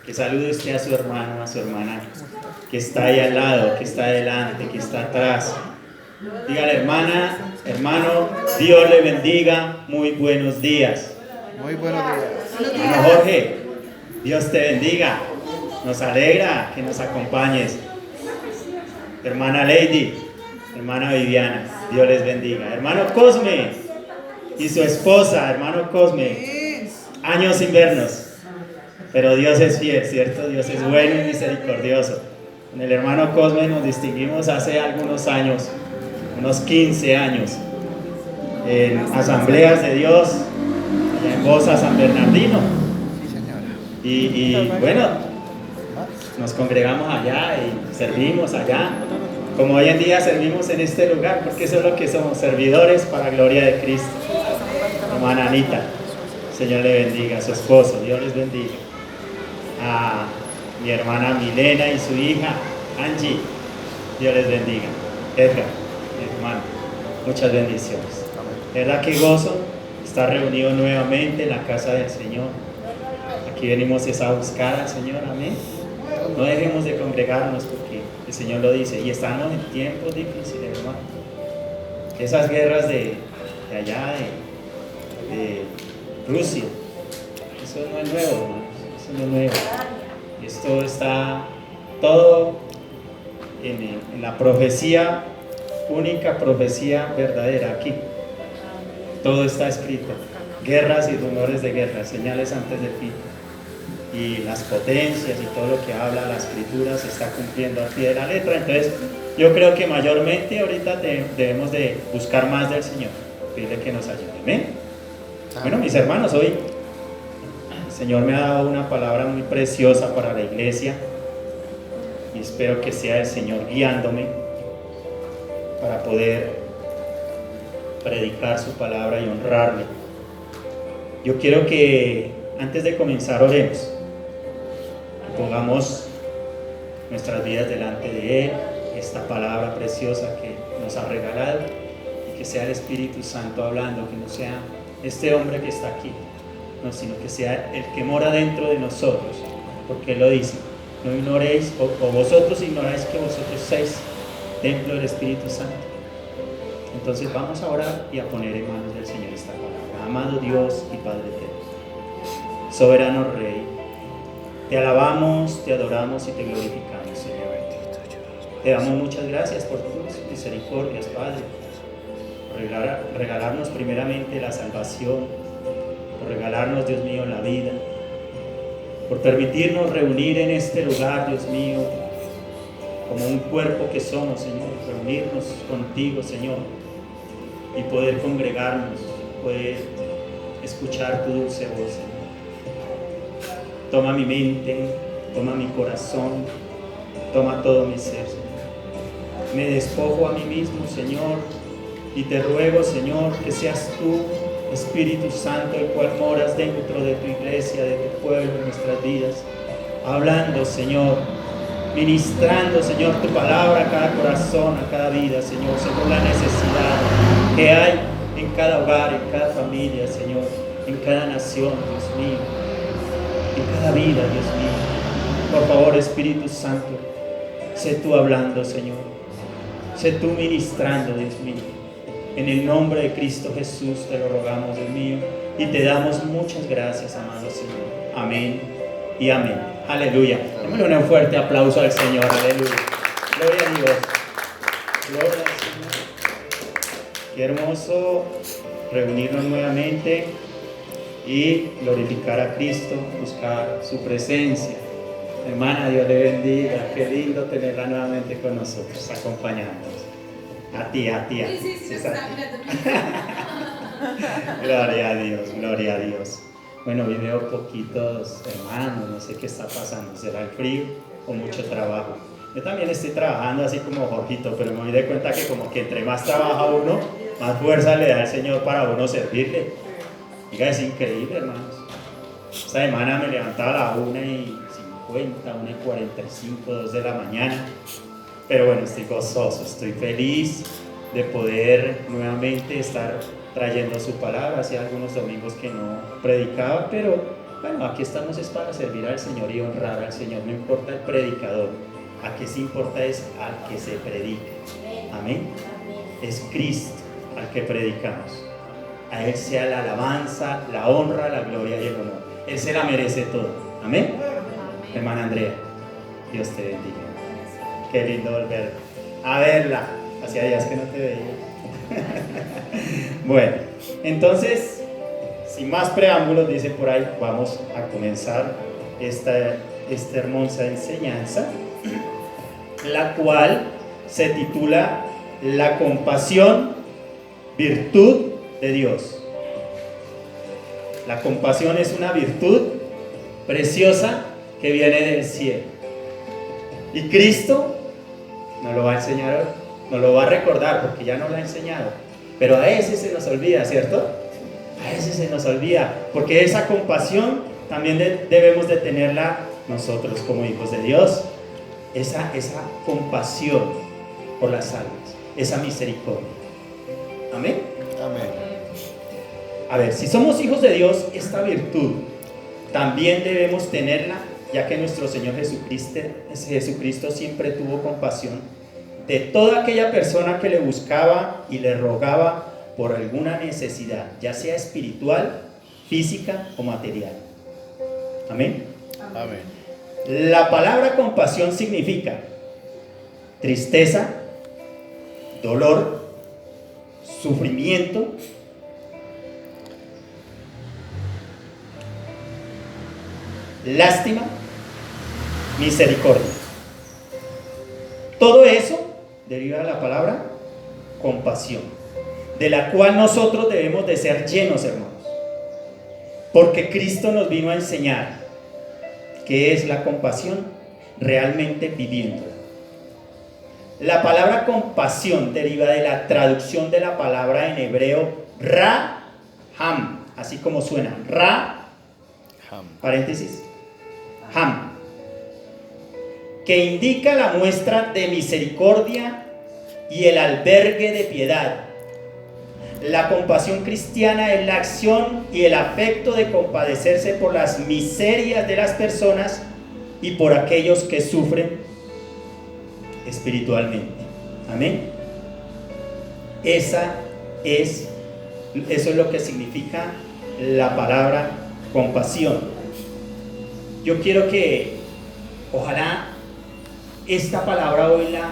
Que salude usted a su hermano, a su hermana, que está ahí al lado, que está adelante, que está atrás. Dígale, hermana, hermano, Dios le bendiga, muy buenos días. Muy buenos días. Hermano Jorge, Dios te bendiga. Nos alegra que nos acompañes. Hermana Lady, hermana Viviana, Dios les bendiga. Hermano Cosme y su esposa, hermano Cosme, años sin vernos. Pero Dios es fiel, ¿cierto? Dios es bueno y misericordioso. Con el hermano Cosme nos distinguimos hace algunos años, unos 15 años, en asambleas de Dios, allá en Bosa, San Bernardino. Sí, señora. Y bueno, nos congregamos allá y servimos allá, como hoy en día servimos en este lugar, porque eso es lo que somos, servidores para gloria de Cristo. Hermana Anita, Señor le bendiga, a su esposo, Dios les bendiga. A mi hermana Milena y su hija Angie, Dios les bendiga. Edgar, mi hermano, muchas bendiciones. ¿Verdad que gozo estar reunidos nuevamente en la casa del Señor? Aquí venimos es a buscar al Señor, amén. No dejemos de congregarnos porque el Señor lo dice, y estamos en tiempos difíciles, hermano. Esas guerras de allá, de Rusia, eso no es nuevo, hermano. Eso no es nuevo. Esto está todo en la profecía, única profecía verdadera aquí. Todo está escrito. Guerras y rumores de guerra, señales antes del fin. Y las potencias y todo lo que habla la escritura se está cumpliendo al pie de la letra. Entonces yo creo que mayormente ahorita debemos de buscar más del Señor, pedirle que nos ayude. ¿Amén? Bueno, mis hermanos, hoy el Señor me ha dado una palabra muy preciosa para la iglesia y espero que sea el Señor guiándome para poder predicar su palabra y honrarle. Yo quiero que antes de comenzar oremos, que pongamos nuestras vidas delante de Él, esta palabra preciosa que nos ha regalado, y que sea el Espíritu Santo hablando, que no sea este hombre que está aquí, no, sino que sea el que mora dentro de nosotros, porque Él lo dice, no ignoréis, o vosotros ignoráis que vosotros sois templo del Espíritu Santo. Entonces vamos a orar y a poner en manos del Señor esta palabra. Amado Dios y Padre eterno, soberano Rey, te alabamos, te adoramos y te glorificamos, Señor. Te damos muchas gracias por tus misericordias, Padre, por regalarnos primeramente la salvación, por regalarnos, Dios mío, la vida, por permitirnos reunir en este lugar, Dios mío, como un cuerpo que somos, Señor, reunirnos contigo, Señor, y poder congregarnos, poder escuchar tu dulce voz, Señor. Toma mi mente, toma mi corazón, toma todo mi ser, Señor. Me despojo a mí mismo, Señor, y te ruego, Señor, que seas tú, Espíritu Santo, el cual moras dentro de tu iglesia, de tu pueblo, en nuestras vidas, hablando, Señor, ministrando, Señor, tu palabra a cada corazón, a cada vida, Señor, según la necesidad que hay en cada hogar, en cada familia, Señor, en cada nación, Dios mío, en cada vida, Dios mío. Por favor, Espíritu Santo, sé tú hablando, Señor, sé tú ministrando, Dios mío. En el nombre de Cristo Jesús te lo rogamos, Dios mío, y te damos muchas gracias, amado Señor. Amén y amén. Aleluya. Démosle un fuerte aplauso al Señor. Aleluya. Gloria a Dios. Gloria al Señor. Qué hermoso reunirnos nuevamente y glorificar a Cristo, buscar su presencia. Hermana, Dios le bendiga. Qué lindo tenerla nuevamente con nosotros, acompañándonos. A ti. Sí, Gloria a Dios, gloria a Dios. Bueno, hoy veo poquitos hermanos, no sé qué está pasando, será el frío o mucho trabajo. Yo también estoy trabajando así como Jorgito, pero me doy cuenta que como que entre más trabaja uno, más fuerza le da el Señor para uno servirle. Diga, es increíble, hermanos. Esta semana me levantaba a las 1:50, 1:45, 2 de la mañana. Pero bueno, estoy gozoso, estoy feliz de poder nuevamente estar trayendo su palabra. Hacía algunos domingos que no predicaba, pero Bueno, aquí estamos es para servir al Señor y honrar al Señor, no importa el predicador, aquí sí importa es al que se predique. Amén. Es Cristo al que predicamos. A Él sea la alabanza, la honra, la gloria y el honor. Él se la merece todo. Amén. Hermana Andrea, Dios te bendiga. Qué lindo volver a verla. Hacía días que no te veía. Bueno, entonces, sin más preámbulos, dice por ahí, vamos a comenzar esta hermosa enseñanza, la cual se titula La compasión, virtud de Dios. La compasión es una virtud preciosa que viene del cielo. Y Cristo nos lo va a enseñar hoy, nos lo va a recordar porque ya nos lo ha enseñado. Pero a veces se nos olvida, ¿cierto? A veces se nos olvida, porque esa compasión también debemos de tenerla nosotros como hijos de Dios. Esa compasión por las almas, esa misericordia. Amén. Amén. A ver, si somos hijos de Dios, esta virtud también debemos tenerla, ya que nuestro Señor Jesucristo siempre tuvo compasión de toda aquella persona que le buscaba y le rogaba por alguna necesidad, ya sea espiritual, física o material. Amén. Amén. La palabra compasión significa tristeza, dolor, sufrimiento, lástima, misericordia. Todo eso deriva de la palabra compasión, de la cual nosotros debemos de ser llenos, hermanos, porque Cristo nos vino a enseñar qué es la compasión, realmente viviéndola. La palabra compasión deriva de la traducción de la palabra en hebreo Raham, así como suena, paréntesis, Ham, que indica la muestra de misericordia y el albergue de piedad. La compasión cristiana es la acción y el afecto de compadecerse por las miserias de las personas y por aquellos que sufren espiritualmente. Amén. Eso es lo que significa la palabra compasión. Yo quiero que ojalá esta palabra hoy la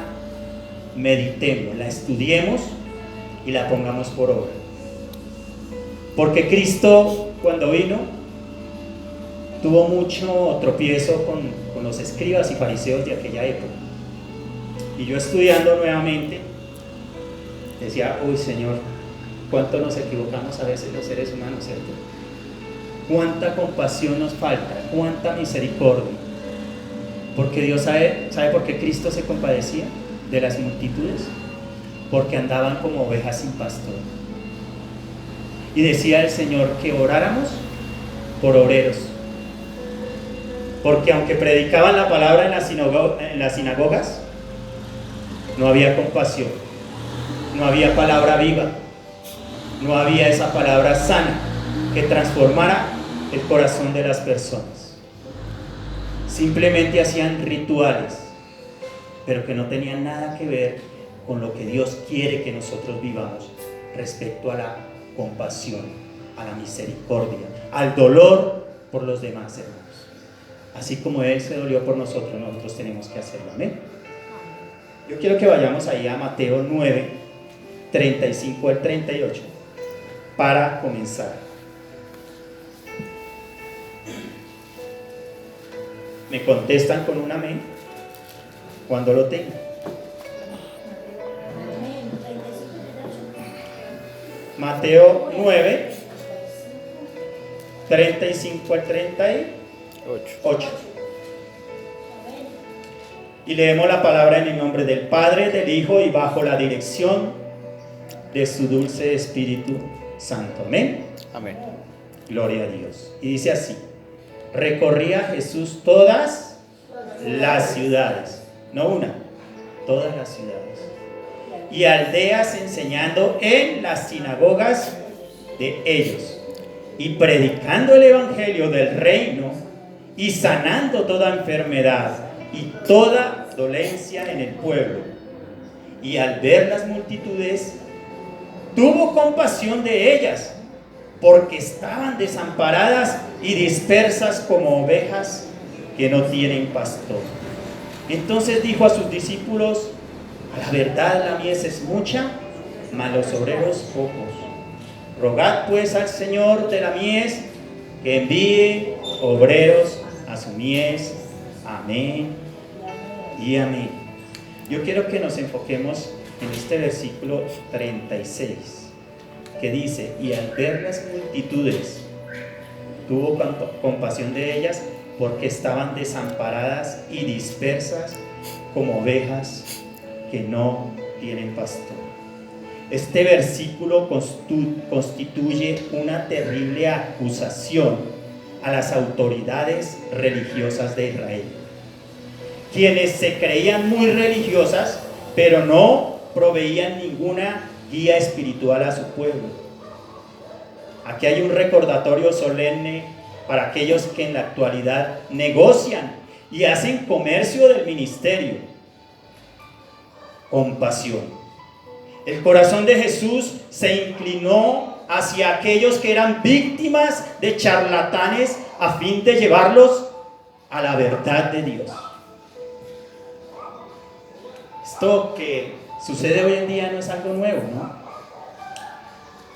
meditemos, la estudiemos y la pongamos por obra. Porque Cristo, cuando vino, tuvo mucho tropiezo con los escribas y fariseos de aquella época. Y yo estudiando nuevamente, decía, uy Señor, cuánto nos equivocamos a veces los seres humanos, ¿cierto? Cuánta compasión nos falta, cuánta misericordia. Porque Dios ¿sabe por qué Cristo se compadecía de las multitudes? Porque andaban como ovejas sin pastor. Y decía el Señor que oráramos por obreros. Porque aunque predicaban la palabra en las sinagogas, no había compasión, no había palabra viva, no había esa palabra sana que transformara el corazón de las personas. Simplemente hacían rituales, pero que no tenían nada que ver con lo que Dios quiere que nosotros vivamos respecto a la compasión, a la misericordia, al dolor por los demás, hermanos. Así como Él se dolió por nosotros, nosotros tenemos que hacerlo. Amén. Yo quiero que vayamos ahí a Mateo 9, 35 al 38, para comenzar. Me contestan con un amén cuando lo tengan. Mateo 9, 35 al 38. Y leemos la palabra en el nombre del Padre, del Hijo y bajo la dirección de su dulce Espíritu Santo. Amén. Amén. Gloria a Dios. Y dice así: recorría Jesús todas las ciudades, no una, todas las ciudades y aldeas, enseñando en las sinagogas de ellos y predicando el evangelio del reino y sanando toda enfermedad y toda dolencia en el pueblo. Y al ver las multitudes, tuvo compasión de ellas, porque estaban desamparadas y dispersas como ovejas que no tienen pastor. Entonces dijo a sus discípulos: a la verdad la mies es mucha, mas los obreros pocos. Rogad pues al Señor de la mies que envíe obreros a su mies. Amén y amén. Yo quiero que nos enfoquemos en este versículo 36, que dice: y al ver las multitudes, tuvo compasión de ellas, porque estaban desamparadas y dispersas como ovejas que no tienen pastor. Este versículo constituye una terrible acusación a las autoridades religiosas de Israel, quienes se creían muy religiosas, pero no proveían ninguna guía espiritual a su pueblo. Aquí hay un recordatorio solemne para aquellos que en la actualidad negocian y hacen comercio del ministerio. Compasión. El corazón de Jesús se inclinó hacia aquellos que eran víctimas de charlatanes a fin de llevarlos a la verdad de Dios. Esto que sucede hoy en día no es algo nuevo, ¿no?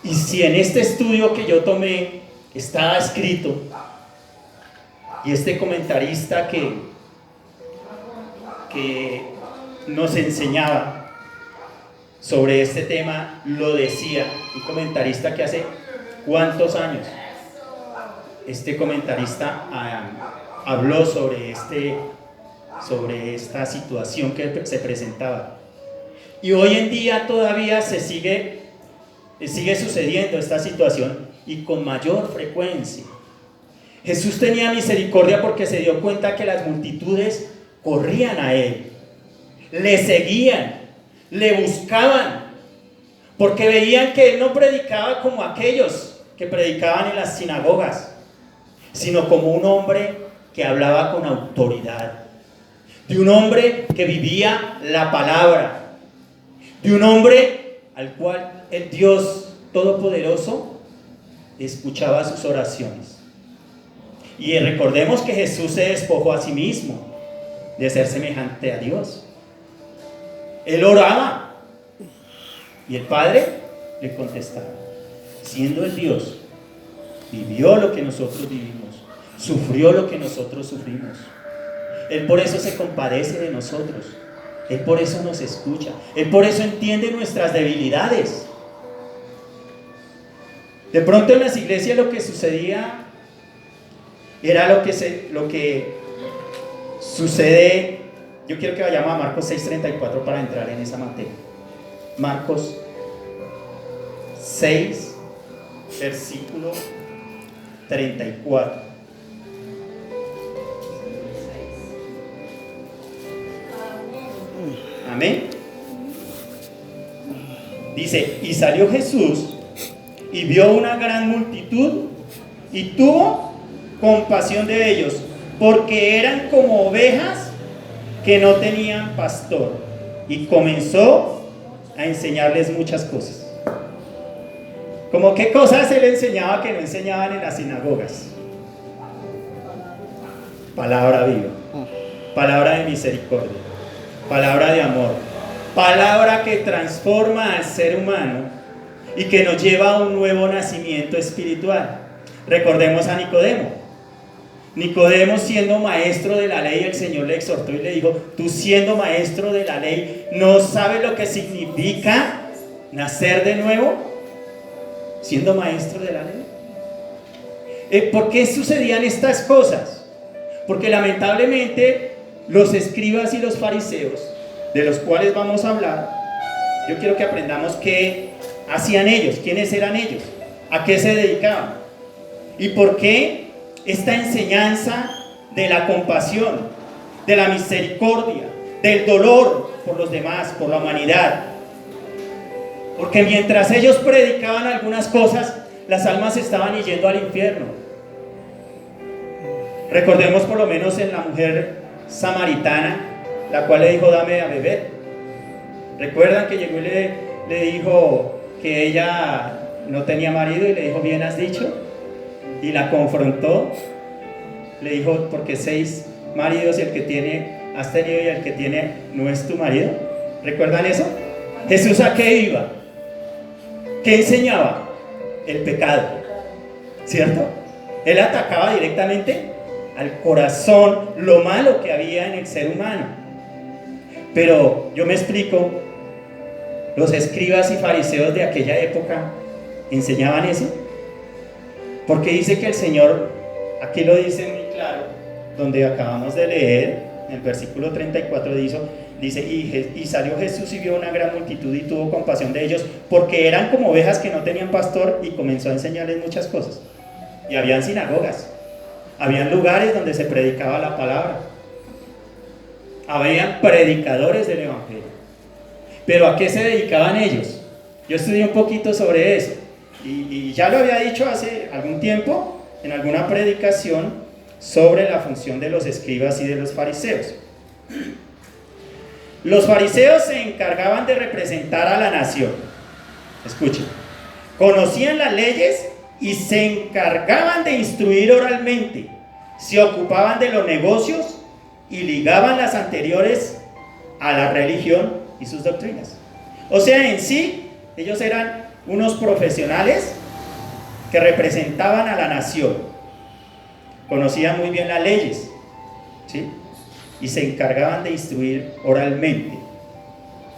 Y si en este estudio que yo tomé estaba escrito, y este comentarista que nos enseñaba sobre este tema lo decía, un comentarista que hace ¿cuántos años? Este comentarista habló sobre esta situación que se presentaba. Y hoy en día todavía sigue sucediendo esta situación, y con mayor frecuencia. Jesús tenía misericordia porque se dio cuenta que las multitudes corrían a él, le seguían, le buscaban, porque veían que él no predicaba como aquellos que predicaban en las sinagogas, sino como un hombre que hablaba con autoridad, de un hombre que vivía la palabra, de un hombre al cual el Dios Todopoderoso escuchaba sus oraciones. Y recordemos que Jesús se despojó a sí mismo de ser semejante a Dios. Él oraba y el Padre le contestaba. Siendo el Dios, vivió lo que nosotros vivimos, sufrió lo que nosotros sufrimos. Él por eso se compadece de nosotros. Él por eso nos escucha. Él por eso entiende nuestras debilidades. De pronto en las iglesias lo que sucedía era lo que sucede. Yo quiero que vayamos a Marcos 6:34 para entrar en esa materia. Marcos 6, versículo 34. Amén. Dice: y salió Jesús y vio una gran multitud y tuvo compasión de ellos, porque eran como ovejas que no tenían pastor, y comenzó a enseñarles muchas cosas. ¿Cómo qué cosas él enseñaba que no enseñaban en las sinagogas? Palabra viva, palabra de misericordia, palabra de amor, palabra que transforma al ser humano y que nos lleva a un nuevo nacimiento espiritual. Recordemos a Nicodemo. Nicodemo, siendo maestro de la ley, el Señor le exhortó y le dijo: tú siendo maestro de la ley, ¿no sabes lo que significa nacer de nuevo? Siendo maestro de la ley. ¿Por qué sucedían estas cosas? Porque lamentablemente los escribas y los fariseos, de los cuales vamos a hablar, yo quiero que aprendamos qué hacían ellos, quiénes eran ellos, a qué se dedicaban y por qué esta enseñanza de la compasión, de la misericordia, del dolor por los demás, por la humanidad. Porque mientras ellos predicaban algunas cosas, las almas estaban yendo al infierno. Recordemos por lo menos en la mujer samaritana, la cual le dijo: dame a beber. ¿Recuerdan que llegó y le dijo que ella no tenía marido? Y le dijo: bien has dicho. Y la confrontó. Le dijo: porque 6 maridos y el que has tenido y el que tiene no es tu marido. ¿Recuerdan eso? Jesús, ¿a qué iba? ¿Qué enseñaba? El pecado, ¿cierto? Él atacaba directamente al corazón, lo malo que había en el ser humano. Pero yo me explico, los escribas y fariseos de aquella época enseñaban eso, porque dice que el Señor, aquí lo dice muy claro, donde acabamos de leer, en el versículo 34 dice: y salió Jesús y vio una gran multitud y tuvo compasión de ellos, porque eran como ovejas que no tenían pastor, y comenzó a enseñarles muchas cosas. Y habían sinagogas, habían lugares donde se predicaba la palabra, habían predicadores del evangelio. Pero ¿a qué se dedicaban ellos? Yo estudié un poquito sobre eso, y ya lo había dicho hace algún tiempo en alguna predicación sobre la función de los escribas y de los fariseos. Los fariseos se encargaban de representar a la nación. Escuchen, conocían las leyes y se encargaban de instruir oralmente, se ocupaban de los negocios y ligaban las anteriores a la religión y sus doctrinas. O sea, en sí, ellos eran unos profesionales que representaban a la nación. Conocían muy bien las leyes, ¿sí? Y se encargaban de instruir oralmente.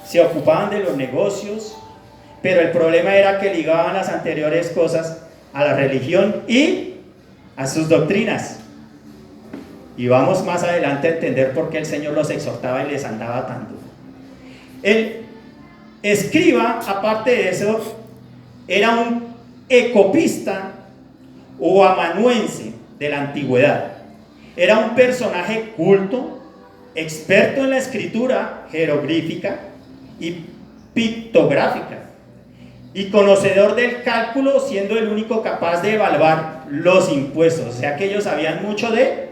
Se ocupaban de los negocios, pero el problema era que ligaban las anteriores cosas a la religión y a sus doctrinas. Y vamos más adelante a entender por qué el Señor los exhortaba y les andaba tanto. El escriba, aparte de eso, era un ecopista o amanuense de la antigüedad. Era un personaje culto, experto en la escritura jeroglífica y pictográfica, y conocedor del cálculo, siendo el único capaz de evaluar los impuestos. O sea que ellos sabían mucho de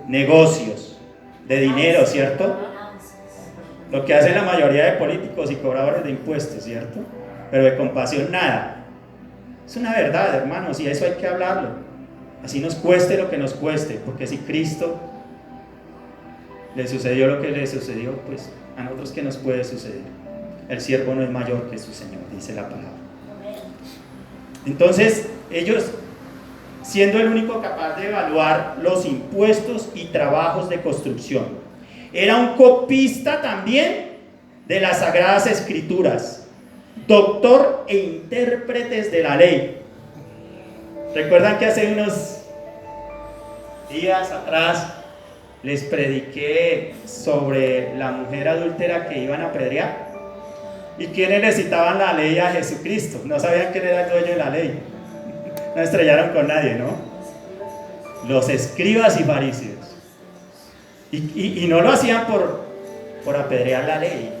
negocios, de dinero, ¿cierto? Lo que hacen la mayoría de políticos y cobradores de impuestos, ¿cierto? Pero de compasión nada. Es una verdad, hermanos, y eso hay que hablarlo. Así nos cueste lo que nos cueste, porque si Cristo le sucedió lo que le sucedió, pues a nosotros ¿qué nos puede suceder? El siervo no es mayor que su Señor, dice la palabra. Entonces, ellos, siendo el único capaz de evaluar los impuestos y trabajos de construcción, era un copista también de las Sagradas Escrituras, doctor e intérpretes de la ley. ¿Recuerdan que hace unos días atrás les prediqué sobre la mujer adúltera que iban a apedrear? ¿Y quiénes le citaban la ley a Jesucristo? No sabían que él era el dueño de la ley. No estrellaron con nadie, ¿no? Los escribas y fariseos. Y no lo hacían por apedrear la ley.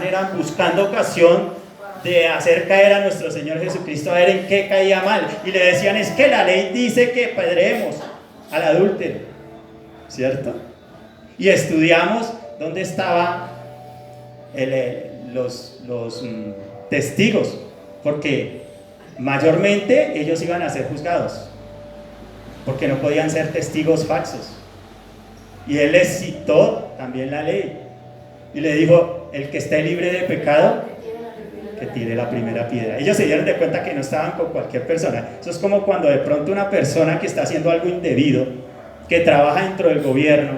Eran buscando ocasión de hacer caer a nuestro Señor Jesucristo, a ver en qué caía mal. Y le decían: es que la ley dice que apedreemos al adúltero, ¿cierto? Y estudiamos dónde estaban los testigos, porque mayormente ellos iban a ser juzgados, porque no podían ser testigos falsos. Y él les citó también la ley y le dijo: el que esté libre de pecado, que tire la primera piedra. Ellos se dieron de cuenta que no estaban con cualquier persona. Eso es como cuando de pronto una persona que está haciendo algo indebido, que trabaja dentro del gobierno,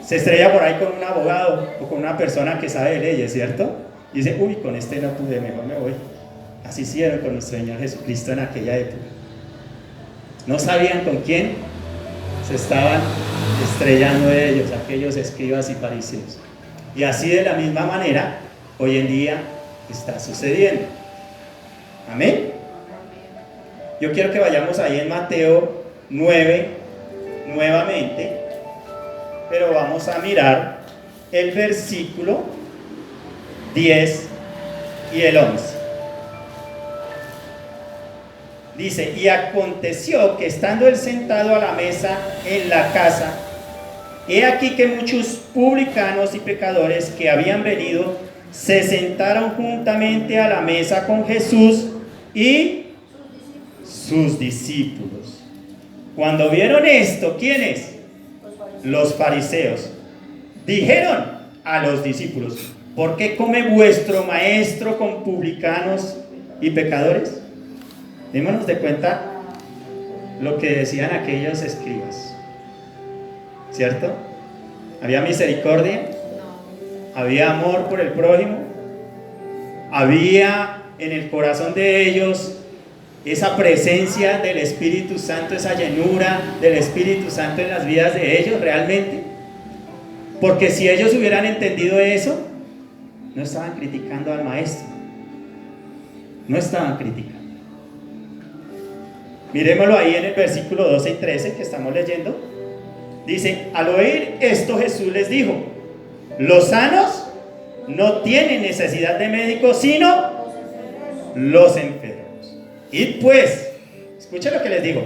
se estrella por ahí con un abogado o con una persona que sabe de leyes, ¿cierto? Y dice: uy, con este no pude, mejor me voy. Así hicieron con nuestro Señor Jesucristo en aquella época. No sabían con quién se estaban estrellando de ellos, aquellos escribas y fariseos. Y así de la misma manera hoy en día está sucediendo. Amén. Yo quiero que vayamos ahí en Mateo 9 nuevamente, pero vamos a mirar el versículo 10 y el 11. Dice, y aconteció que estando él sentado a la mesa en la casa, he aquí que muchos publicanos y pecadores que habían venido se sentaron juntamente a la mesa con Jesús y sus discípulos. Cuando vieron esto, ¿quiénes? Los fariseos. Dijeron a los discípulos, ¿por qué come vuestro maestro con publicanos y pecadores? Démonos de cuenta lo que decían aquellos escribas, ¿cierto? Había misericordia, había amor por el prójimo, había en el corazón de ellos esa presencia del Espíritu Santo, esa llenura del Espíritu Santo en las vidas de ellos realmente. Porque si ellos hubieran entendido eso, no estaban criticando al maestro, no estaban criticando. Miremoslo ahí en el versículo 12 y 13 que estamos leyendo. Dice, al oír esto Jesús les dijo, los sanos no tienen necesidad de médicos, sino los enfermos. Id pues, escuchen lo que les digo,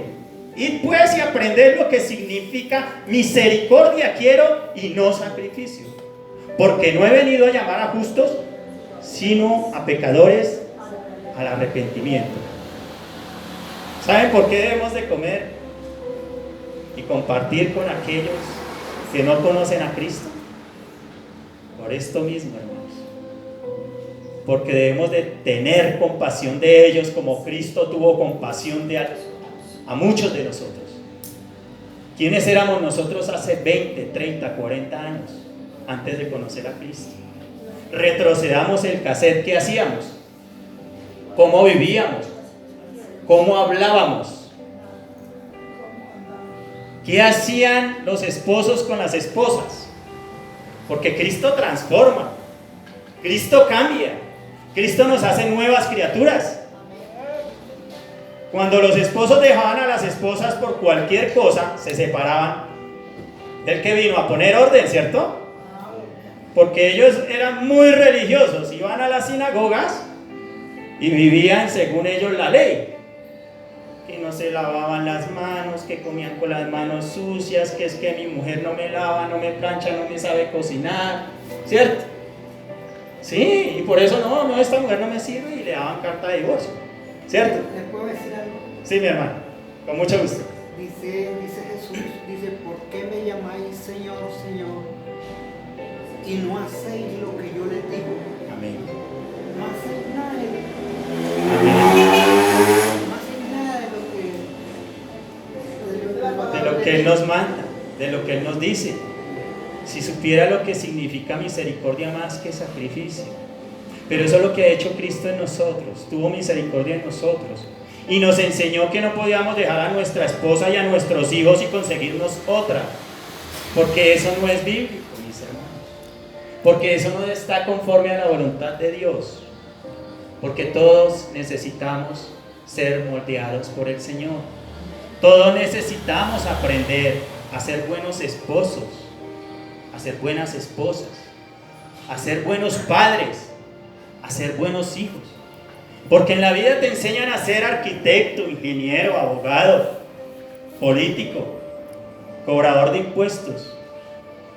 id pues y aprended lo que significa misericordia quiero y no sacrificio, porque no he venido a llamar a justos, sino a pecadores al arrepentimiento. ¿Saben por qué debemos de comer y compartir con aquellos que no conocen a Cristo? Por esto mismo, hermanos. Porque debemos de tener compasión de ellos como Cristo tuvo compasión de a muchos de nosotros. ¿Quiénes éramos nosotros hace 20, 30, 40 años antes de conocer a Cristo? Retrocedamos el cassette, ¿qué hacíamos? ¿Cómo vivíamos? ¿Cómo hablábamos? ¿Qué hacían los esposos con las esposas? Porque Cristo transforma, Cristo cambia, Cristo nos hace nuevas criaturas. Cuando los esposos dejaban a las esposas por cualquier cosa, se separaban. El que vino a poner orden, ¿cierto? Porque ellos eran muy religiosos, iban a las sinagogas y vivían según ellos la ley. Que no se lavaban las manos, que comían con las manos sucias, que es que mi mujer no me lava, no me plancha, no me sabe cocinar, ¿cierto? Sí, y por eso no, esta mujer no me sirve y le daban carta de divorcio, ¿cierto? ¿Les puedo decir algo? Sí, mi hermano, con mucho gusto. Dice Jesús, dice, ¿por qué me llamáis Señor, Señor? Y no hacéis lo que yo les digo. Amén. No hacéis nada de de lo que Él nos manda, de lo que Él nos dice. Si supiera lo que significa misericordia más que sacrificio. Pero eso es lo que ha hecho Cristo en nosotros. Tuvo misericordia en nosotros y nos enseñó que no podíamos dejar a nuestra esposa y a nuestros hijos y conseguirnos otra, porque eso no es bíblico, mis hermanos, porque eso no está conforme a la voluntad de Dios, porque todos necesitamos ser moldeados por el Señor. Todos necesitamos aprender a ser buenos esposos, a ser buenas esposas, a ser buenos padres, a ser buenos hijos. Porque en la vida te enseñan a ser arquitecto, ingeniero, abogado, político, cobrador de impuestos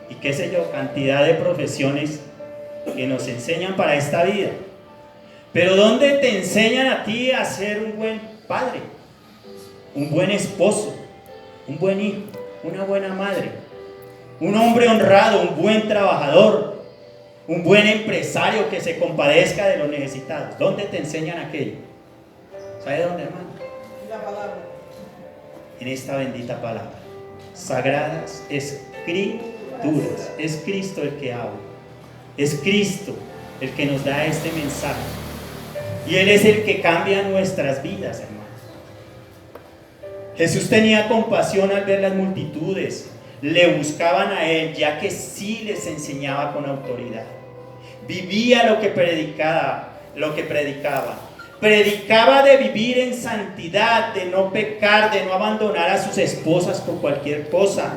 y qué sé yo, cantidad de profesiones que nos enseñan para esta vida. Pero ¿dónde te enseñan a ti a ser un buen padre, un buen esposo, un buen hijo, una buena madre, un hombre honrado, un buen trabajador, un buen empresario que se compadezca de los necesitados? ¿Dónde te enseñan aquello? ¿Sabe dónde, hermano? la palabra. En esta bendita palabra, sagradas escrituras. Es Cristo el que habla, es Cristo el que nos da este mensaje y Él es el que cambia nuestras vidas, hermanos. Jesús tenía compasión al ver las multitudes, le buscaban a Él, ya que sí les enseñaba con autoridad. Vivía lo que predicaba. Predicaba de vivir en santidad, de no pecar, de no abandonar a sus esposas por cualquier cosa,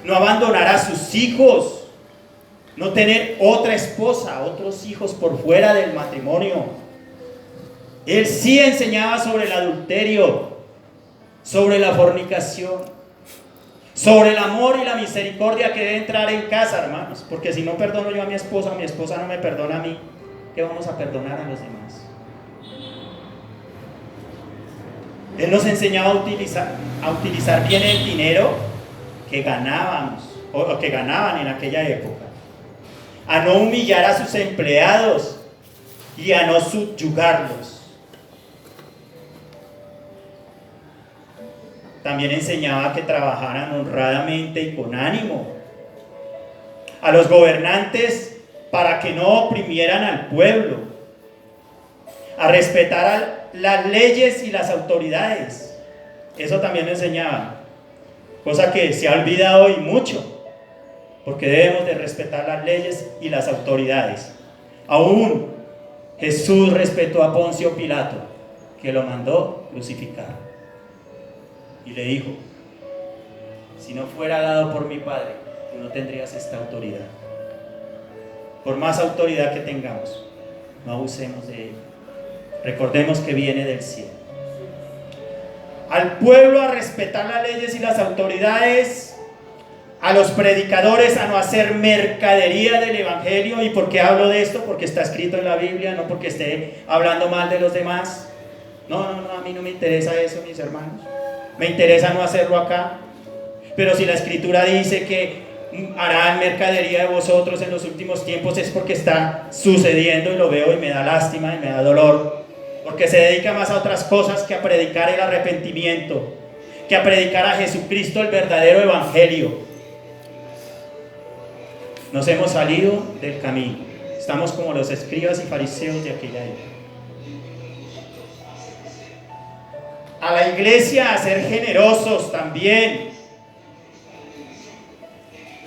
no abandonar a sus hijos, no tener otra esposa, otros hijos por fuera del matrimonio. Él sí enseñaba sobre el adulterio, sobre la fornicación, sobre el amor y la misericordia que debe entrar en casa, hermanos. Porque si no perdono yo a mi esposa no me perdona a mí, ¿qué vamos a perdonar a los demás? Él nos enseñaba a utilizar bien el dinero que ganábamos, o que ganaban en aquella época, a no humillar a sus empleados y a no subyugarlos. También enseñaba que trabajaran honradamente y con ánimo. A los gobernantes para que no oprimieran al pueblo. A respetar las leyes y las autoridades. Eso también enseñaba. Cosa que se ha olvidado hoy mucho. Porque debemos de respetar las leyes y las autoridades. Aún Jesús respetó a Poncio Pilato, que lo mandó crucificar. Y le dijo: si no fuera dado por mi Padre, tú no tendrías esta autoridad. Por más autoridad que tengamos, no abusemos de ella. Recordemos que viene del cielo. Al pueblo a respetar las leyes y las autoridades, a los predicadores a no hacer mercadería del evangelio. ¿Y por qué hablo de esto? Porque está escrito en la Biblia, no porque esté hablando mal de los demás. No, a mí no me interesa eso, mis hermanos. Me interesa no hacerlo acá. Pero si la escritura dice que harán mercadería de vosotros en los últimos tiempos, es porque está sucediendo y lo veo y me da lástima y me da dolor. Porque se dedica más a otras cosas que a predicar el arrepentimiento, que a predicar a Jesucristo, el verdadero evangelio. Nos hemos salido del camino. Estamos como los escribas y fariseos de aquella época. A la iglesia a ser generosos también.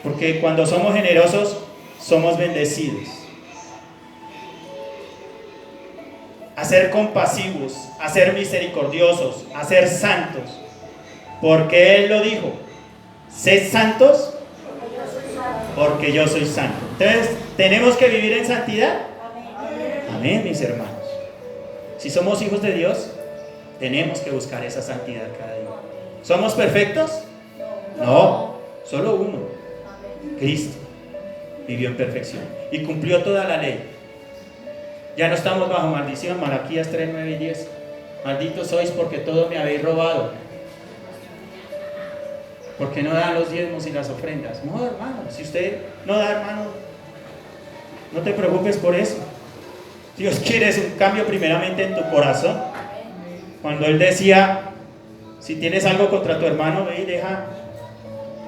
Porque cuando somos generosos, somos bendecidos. A ser compasivos, a ser misericordiosos, a ser santos. Porque Él lo dijo: sed santos porque yo soy santo. Entonces, ¿tenemos que vivir en santidad? Amén, mis hermanos. Si somos hijos de Dios, tenemos que buscar esa santidad cada día. ¿Somos perfectos? No, solo uno. Cristo vivió en perfección y cumplió toda la ley. Ya no estamos bajo maldición. Malaquías 3, 9 y 10. Malditos sois porque todo me habéis robado. Porque no dan los diezmos y las ofrendas. No, hermano, si usted no da, hermano, no te preocupes por eso. Dios quiere un cambio primeramente en tu corazón. Cuando Él decía: si tienes algo contra tu hermano, ve y deja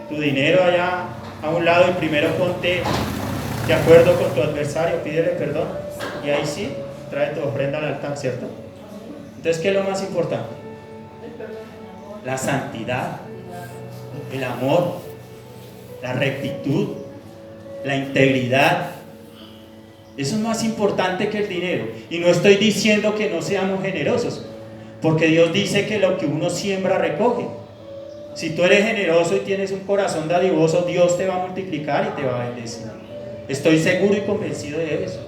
tu dinero allá a un lado y primero ponte de acuerdo con tu adversario, pídele perdón, y ahí sí, trae tu ofrenda al altar, ¿cierto? Entonces, ¿qué es lo más importante? La santidad, el amor, la rectitud, la integridad. Eso es más importante que el dinero. Y no estoy diciendo que no seamos generosos, porque Dios dice que lo que uno siembra recoge. Si tú eres generoso y tienes un corazón dadivoso, Dios te va a multiplicar y te va a bendecir. Estoy seguro y convencido de eso.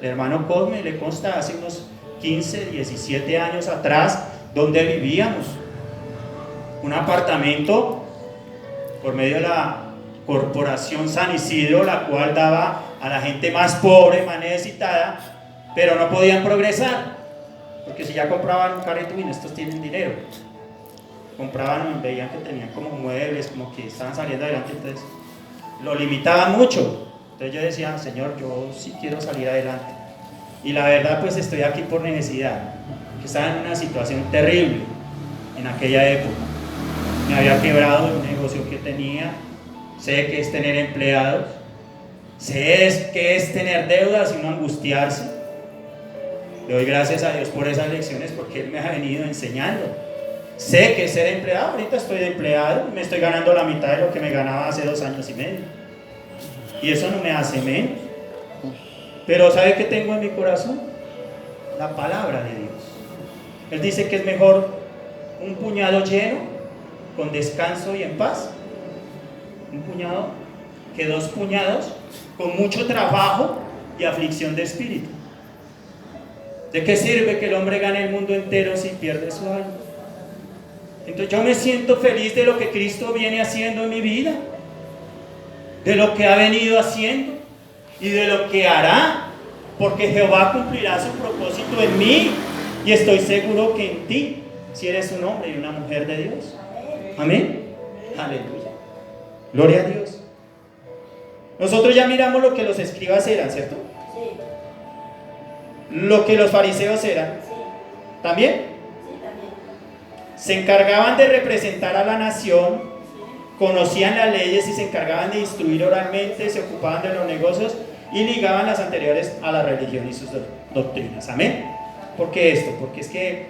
El hermano Cosme le consta hace unos 15, 17 años atrás, donde vivíamos. Un apartamento por medio de la Corporación San Isidro, la cual daba a la gente más pobre, más necesitada, pero no podían progresar. Porque si ya compraban un carrito, y estos tienen dinero, compraban, veían que tenían como muebles, como que estaban saliendo adelante, entonces lo limitaban mucho. Entonces yo decía: Señor, yo sí quiero salir adelante. Y la verdad, pues estoy aquí por necesidad, que estaba en una situación terrible en aquella época. Me había quebrado el negocio que tenía, sé que es tener empleados, sé que es tener deudas y no angustiarse. Le doy gracias a Dios por esas lecciones, porque Él me ha venido enseñando. Sé que es ser empleado. Ahorita estoy de empleado y me estoy ganando la mitad de lo que me ganaba hace 2 años y medio. Y eso no me hace menos. Pero ¿sabe qué tengo en mi corazón? La palabra de Dios. Él dice que es mejor un puñado lleno, con descanso y en paz, un puñado, que 2 puñados con mucho trabajo y aflicción de espíritu. ¿De qué sirve que el hombre gane el mundo entero si pierde su alma? Entonces yo me siento feliz de lo que Cristo viene haciendo en mi vida, de lo que ha venido haciendo y de lo que hará, porque Jehová cumplirá su propósito en mí y estoy seguro que en ti, si eres un hombre y una mujer de Dios. Amén. Aleluya. Gloria a Dios. Nosotros ya miramos lo que los escribas eran, ¿cierto? Sí. Lo que los fariseos eran. Sí. ¿También? Sí, también. Se encargaban de representar a la nación, conocían las leyes y se encargaban de instruir oralmente, se ocupaban de los negocios y ligaban las anteriores a la religión y sus doctrinas. Amén. ¿Por qué esto? Porque es que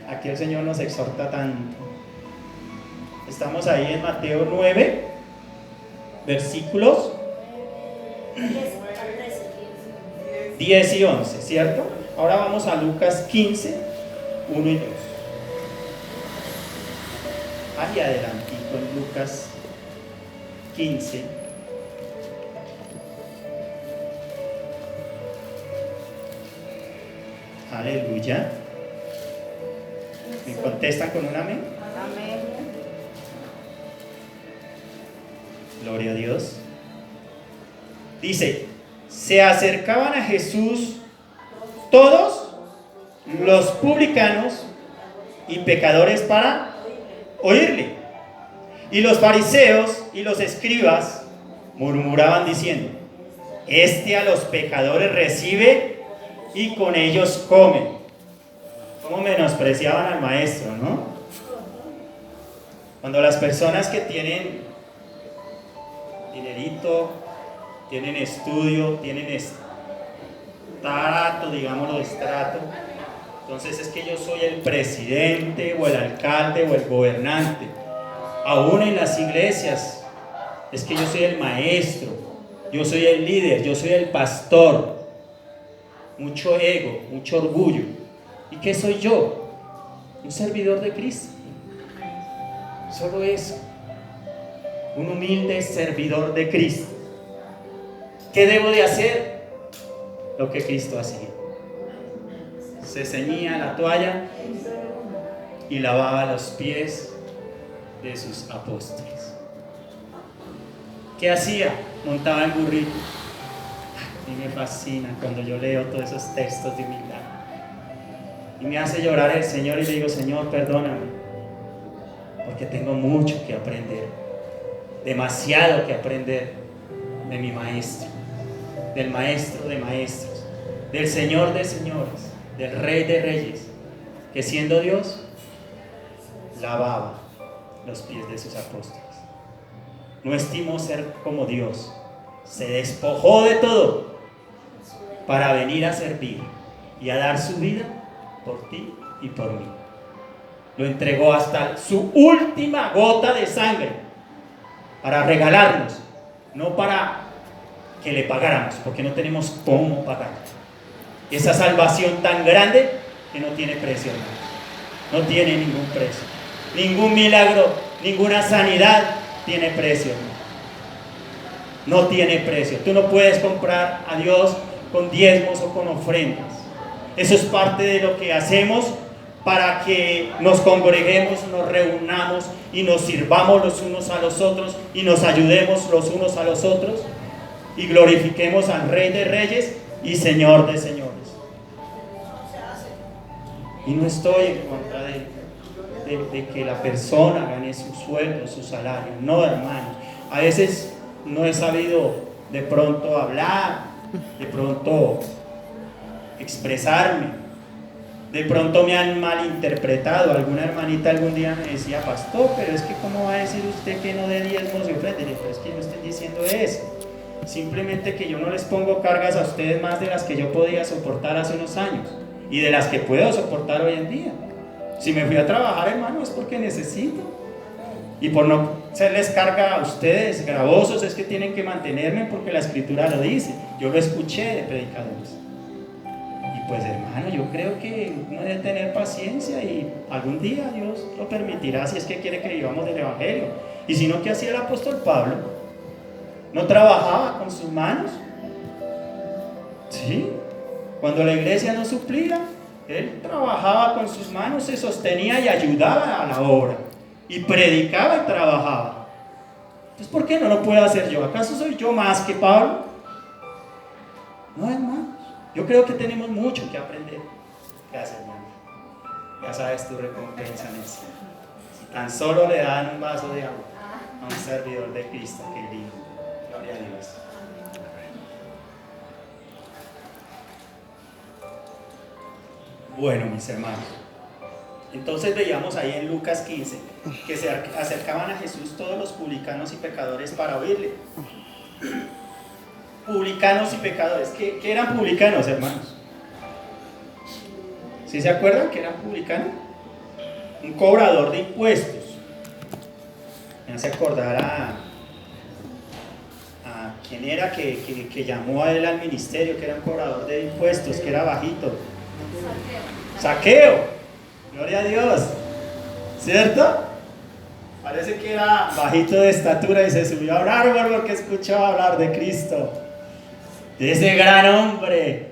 aquí el Señor nos exhorta tanto. Estamos ahí en Mateo 9, versículos 10 y 11, ¿cierto? Ahora vamos a Lucas 15, 1 y 2. Ahí adelantito en Lucas 15. Aleluya. ¿Me contestan con un amén? Amén. Gloria a Dios. Dice, se acercaban a Jesús todos los publicanos y pecadores para oírle. Y los fariseos y los escribas murmuraban diciendo, este a los pecadores recibe y con ellos come. Cómo menospreciaban al maestro, ¿no? Cuando las personas que tienen dinerito, tienen estudio, tienen estrato, digámoslo, estrato, entonces es que yo soy el presidente o el alcalde o el gobernante. Aún en las iglesias es que yo soy el maestro, yo soy el líder, yo soy el pastor. Mucho ego, mucho orgullo. ¿Y qué soy yo? Un servidor de Cristo. Solo eso. Un humilde servidor de Cristo. ¿Qué debo de hacer? Lo que Cristo hacía. Se ceñía la toalla y lavaba los pies de sus apóstoles. ¿Qué hacía? Montaba en burrito. A mí me fascina cuando yo leo todos esos textos de humildad. Y me hace llorar el Señor y le digo, Señor, perdóname, porque tengo mucho que aprender, demasiado que aprender de mi maestro, del maestro de maestros, del Señor de señores, del Rey de reyes, que siendo Dios, lavaba los pies de sus apóstoles. No estimó ser como Dios, se despojó de todo para venir a servir y a dar su vida por ti y por mí. Lo entregó hasta su última gota de sangre para regalarnos, no para que le pagáramos, porque no tenemos cómo pagar esa salvación tan grande que no tiene precio, hermano. No tiene ningún precio, ningún milagro, ninguna sanidad tiene precio, hermano. No tiene precio. Tú no puedes comprar a Dios con diezmos o con ofrendas. Eso es parte de lo que hacemos para que nos congreguemos, nos reunamos y nos sirvamos los unos a los otros y nos ayudemos los unos a los otros y glorifiquemos al Rey de Reyes y Señor de Señores. Y no estoy en contra de que la persona gane su sueldo, su salario. No, hermano. A veces no he sabido de pronto hablar, de pronto expresarme, de pronto me han malinterpretado. Alguna hermanita algún día me decía, pastor, pero es que ¿cómo va a decir usted que no dé diezmos y ofrendas? Pero es que no estoy diciendo eso, simplemente que yo no les pongo cargas a ustedes más de las que yo podía soportar hace unos años y de las que puedo soportar hoy en día. Si me fui a trabajar, hermano, es porque necesito, y por no serles carga a ustedes gravosos es que tienen que mantenerme, porque la escritura lo dice. Yo lo escuché de predicadores. Y pues, hermano, yo creo que uno debe tener paciencia y algún día Dios lo permitirá, si es que quiere que vivamos del evangelio. Y si no, ¿qué hacía el apóstol Pablo? ¿No trabajaba con sus manos? ¿Sí? Cuando la iglesia no suplía, él trabajaba con sus manos, se sostenía y ayudaba a la obra. Y predicaba y trabajaba. Entonces, ¿por qué no lo puedo hacer yo? ¿Acaso soy yo más que Pablo? No, hermanos. Yo creo que tenemos mucho que aprender. Gracias, hermano. Ya sabes tu recompensa en eso. Si tan solo le dan un vaso de agua a un servidor de Cristo, qué lindo. Gloria a Dios. Bueno, mis hermanos, entonces veíamos ahí en Lucas 15 que se acercaban a Jesús todos los publicanos y pecadores para oírle. Publicanos y pecadores. ¿Qué eran publicanos, hermanos? ¿Sí se acuerdan que eran publicanos? Un cobrador de impuestos. Me hace acordar a quién era que llamó a él al ministerio, que era un cobrador de impuestos, que era bajito. Saqueo. Gloria a Dios. ¿Cierto? Parece que era bajito de estatura y se subió a un árbol porque escuchaba hablar de Cristo, de ese gran hombre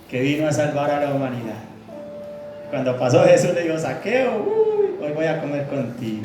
que vino a salvar a la humanidad. Cuando pasó Jesús le dijo: Saqueo, hoy voy a comer contigo.